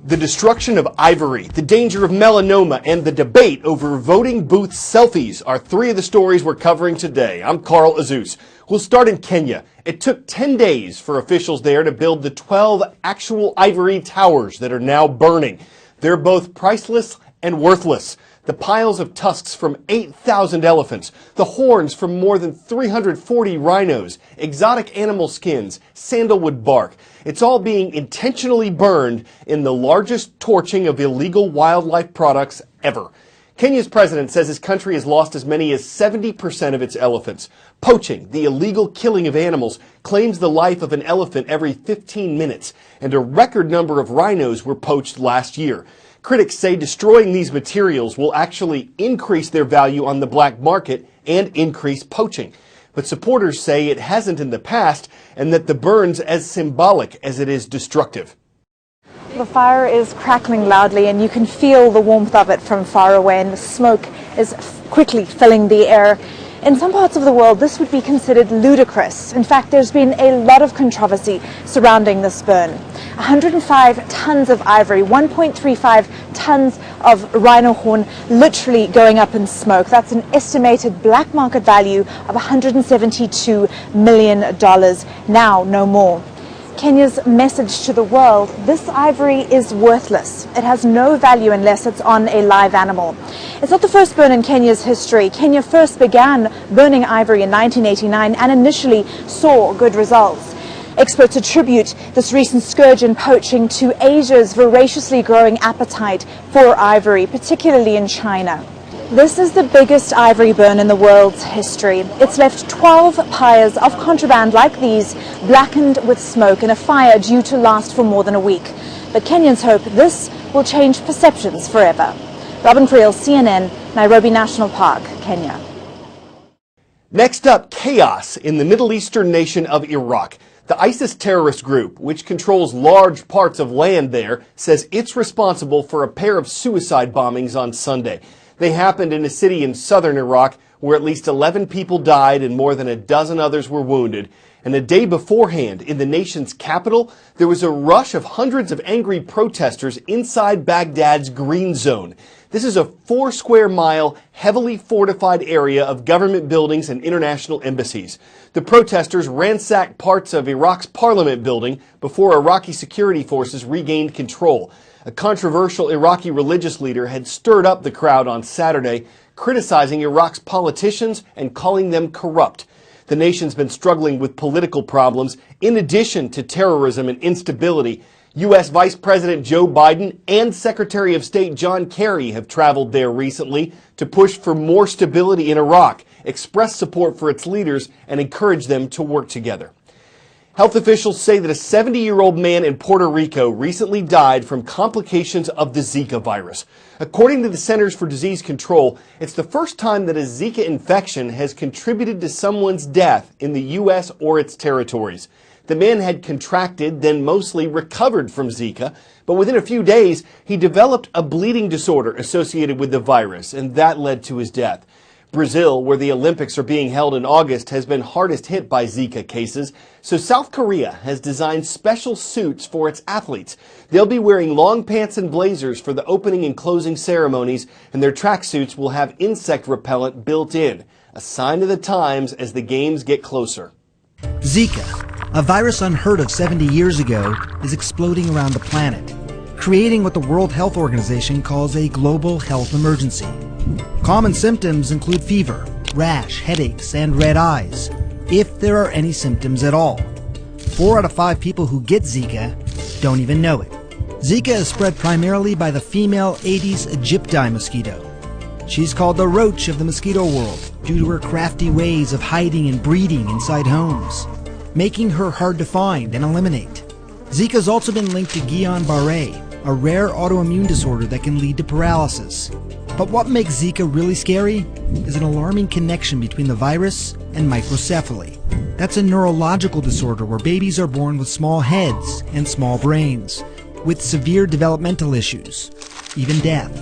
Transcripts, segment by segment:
The destruction of ivory, the danger of melanoma, and the debate over voting booth selfies are three of the stories we're covering today. I'm Carl Azus. We'll start in Kenya. It took 10 days for officials there to build the 12 actual ivory towers that are now burning. They're both priceless and worthless. The piles of tusks from 8,000 elephants, the horns from more than 340 rhinos, exotic animal skins, sandalwood bark. It's all being intentionally burned in the largest torching of illegal wildlife products ever. Kenya's president says his country has lost as many as 70% of its elephants. Poaching, the illegal killing of animals, claims the life of an elephant every 15 minutes, and a record number of rhinos were poached last year. Critics say destroying these materials will actually increase their value on the black market and increase poaching. But supporters say it hasn't in the past and that the burn's as symbolic as it is destructive. The fire is crackling loudly and you can feel the warmth of it from far away, and the smoke is quickly filling the air. In some parts of the world, this would be considered ludicrous. In fact, there's been a lot of controversy surrounding this burn. 105 tons of ivory, 1.35 tons of rhino horn literally going up in smoke. That's an estimated black market value of $172 million. Now, no more. Kenya's message to the world: this ivory is worthless. It has no value unless it's on a live animal. It's not the first burn in Kenya's history. Kenya first began burning ivory in 1989 and initially saw good results. Experts attribute this recent scourge in poaching to Asia's voraciously growing appetite for ivory, particularly in China. This is the biggest ivory burn in the world's history. It's left 12 pyres of contraband like these blackened with smoke in a fire due to last for more than a week. But Kenyans hope this will change perceptions forever. Robin Creel, CNN, Nairobi National Park, Kenya. Next up, chaos in the Middle Eastern nation of Iraq. The ISIS terrorist group, which controls large parts of land there, says it's responsible for a pair of suicide bombings on Sunday. They happened in a city in southern Iraq where at least 11 people died and more than a dozen others were wounded. And a day beforehand, in the nation's capital, there was a rush of hundreds of angry protesters inside Baghdad's Green Zone. This is a 4-square-mile, heavily fortified area of government buildings and international embassies. The protesters ransacked parts of Iraq's parliament building before Iraqi security forces regained control. A controversial Iraqi religious leader had stirred up the crowd on Saturday, criticizing Iraq's politicians and calling them corrupt. The nation's been struggling with political problems in addition to terrorism and instability. U.S. Vice President Joe Biden and Secretary of State John Kerry have traveled there recently to push for more stability in Iraq, express support for its leaders, and encourage them to work together. Health officials say that a 70-year-old man in Puerto Rico recently died from complications of the Zika virus. According to the Centers for Disease Control, it's the first time that a Zika infection has contributed to someone's death in the U.S. or its territories. The man had contracted, then mostly recovered from Zika, but within a few days, he developed a bleeding disorder associated with the virus, and that led to his death. Brazil, where the Olympics are being held in August, has been hardest hit by Zika cases, so South Korea has designed special suits for its athletes. They'll be wearing long pants and blazers for the opening and closing ceremonies, and their tracksuits will have insect repellent built in, a sign of the times as the games get closer. Zika, a virus unheard of 70 years ago, is exploding around the planet, creating what the World Health Organization calls a global health emergency. Common symptoms include fever, rash, headaches, and red eyes, if there are any symptoms at all. 4 out of 5 people who get Zika don't even know it. Zika is spread primarily by the female Aedes aegypti mosquito. She's called the roach of the mosquito world due to her crafty ways of hiding and breeding inside homes, making her hard to find and eliminate. Zika has also been linked to Guillain-Barré, a rare autoimmune disorder that can lead to paralysis. But what makes Zika really scary is an alarming connection between the virus and microcephaly. That's a neurological disorder where babies are born with small heads and small brains, with severe developmental issues, even death.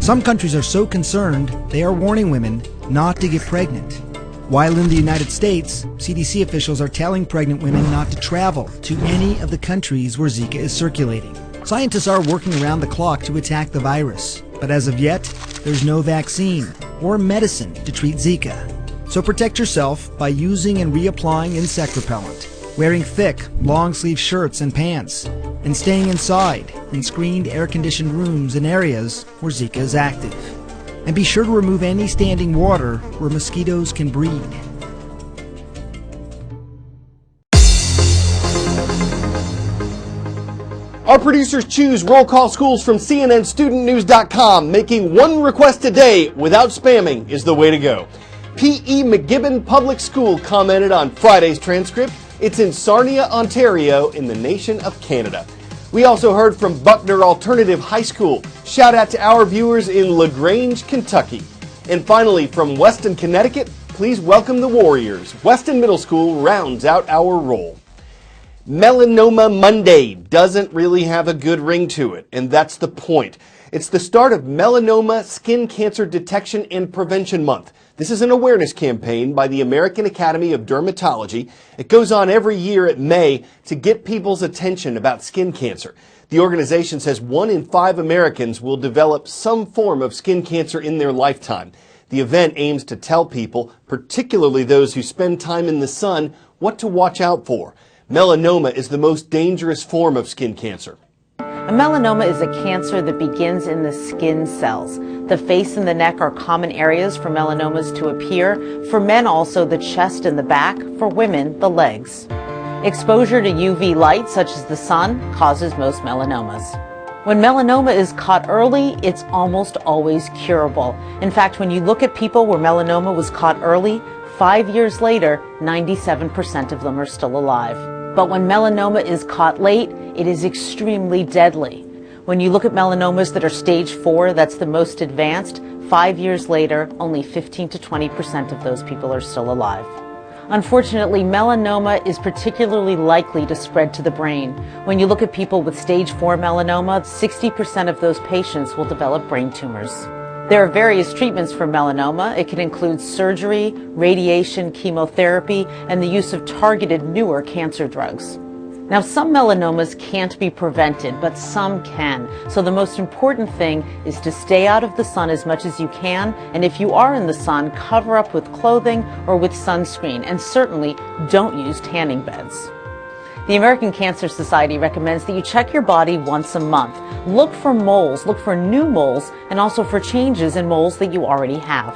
Some countries are so concerned they are warning women not to get pregnant. While in the United States, CDC officials are telling pregnant women not to travel to any of the countries where Zika is circulating. Scientists are working around the clock to attack the virus, but as of yet, there's no vaccine or medicine to treat Zika. So protect yourself by using and reapplying insect repellent, wearing thick, long-sleeve shirts and pants, and staying inside in screened air-conditioned rooms in areas where Zika is active. And be sure to remove any standing water where mosquitoes can breed. Our producers choose roll call schools from CNNStudentNews.com. Making one request a day without spamming is the way to go. P.E. McGibbon Public School commented on Friday's transcript. It's in Sarnia, Ontario, in the nation of Canada. We also heard from Buckner Alternative High School. Shout out to our viewers in LaGrange, Kentucky. And finally, from Weston, Connecticut, please welcome the Warriors. Weston Middle School rounds out our roll. Melanoma Monday doesn't really have a good ring to it, and that's the point. It's the start of Melanoma Skin Cancer Detection and Prevention Month. This is an awareness campaign by the American Academy of Dermatology. It goes on every year at May to get people's attention about skin cancer. The organization says 1 in 5 Americans will develop some form of skin cancer in their lifetime. The event aims to tell people, particularly those who spend time in the sun, what to watch out for. Melanoma is the most dangerous form of skin cancer. A melanoma is a cancer that begins in the skin cells. The face and the neck are common areas for melanomas to appear. For men also, the chest and the back. For women, the legs. Exposure to UV light, such as the sun, causes most melanomas. When melanoma is caught early, it's almost always curable. In fact, when you look at people where melanoma was caught early, 5 years later, 97% of them are still alive. But when melanoma is caught late, it is extremely deadly. When you look at melanomas that are stage 4, that's the most advanced, 5 years later, only 15 to 20% of those people are still alive. Unfortunately, melanoma is particularly likely to spread to the brain. When you look at people with stage 4 melanoma, 60% of those patients will develop brain tumors. There are various treatments for melanoma. It can include surgery, radiation, chemotherapy, and the use of targeted newer cancer drugs. Now, some melanomas can't be prevented, but some can. So the most important thing is to stay out of the sun as much as you can, and if you are in the sun, cover up with clothing or with sunscreen, and certainly don't use tanning beds. The American Cancer Society recommends that you check your body once a month. Look for moles, look for new moles, and also for changes in moles that you already have.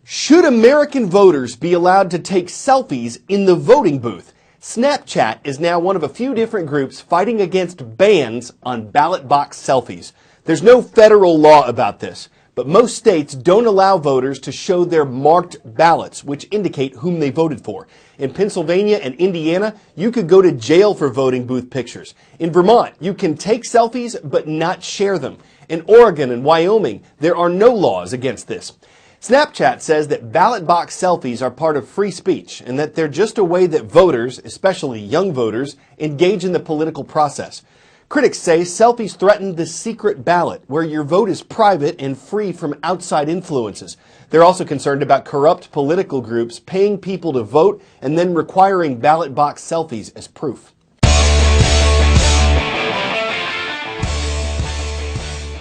Should American voters be allowed to take selfies in the voting booth? Snapchat is now one of a few different groups fighting against bans on ballot box selfies. There's no federal law about this, but most states don't allow voters to show their marked ballots, which indicate whom they voted for. In Pennsylvania and Indiana, you could go to jail for voting booth pictures. In Vermont, you can take selfies but not share them. In Oregon and Wyoming, there are no laws against this. Snapchat says that ballot box selfies are part of free speech and that they're just a way that voters, especially young voters, engage in the political process. Critics say selfies threaten the secret ballot, where your vote is private and free from outside influences. They're also concerned about corrupt political groups paying people to vote and then requiring ballot box selfies as proof.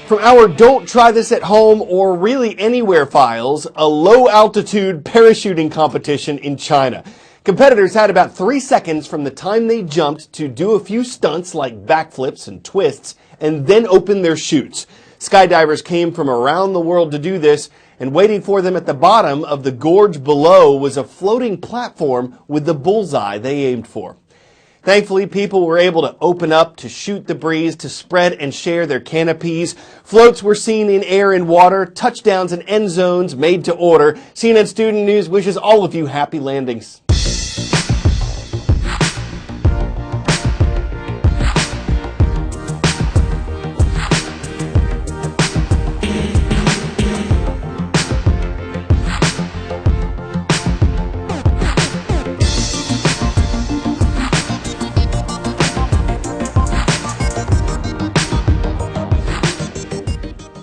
From our Don't Try This at Home or Really Anywhere files, a low-altitude parachuting competition in China. Competitors had about 3 seconds from the time they jumped to do a few stunts like backflips and twists and then open their chutes. Skydivers came from around the world to do this, and waiting for them at the bottom of the gorge below was a floating platform with the bullseye they aimed for. Thankfully, people were able to open up, to shoot the breeze, to spread and share their canopies. Floats were seen in air and water, touchdowns and end zones made to order. CNN Student News wishes all of you happy landings.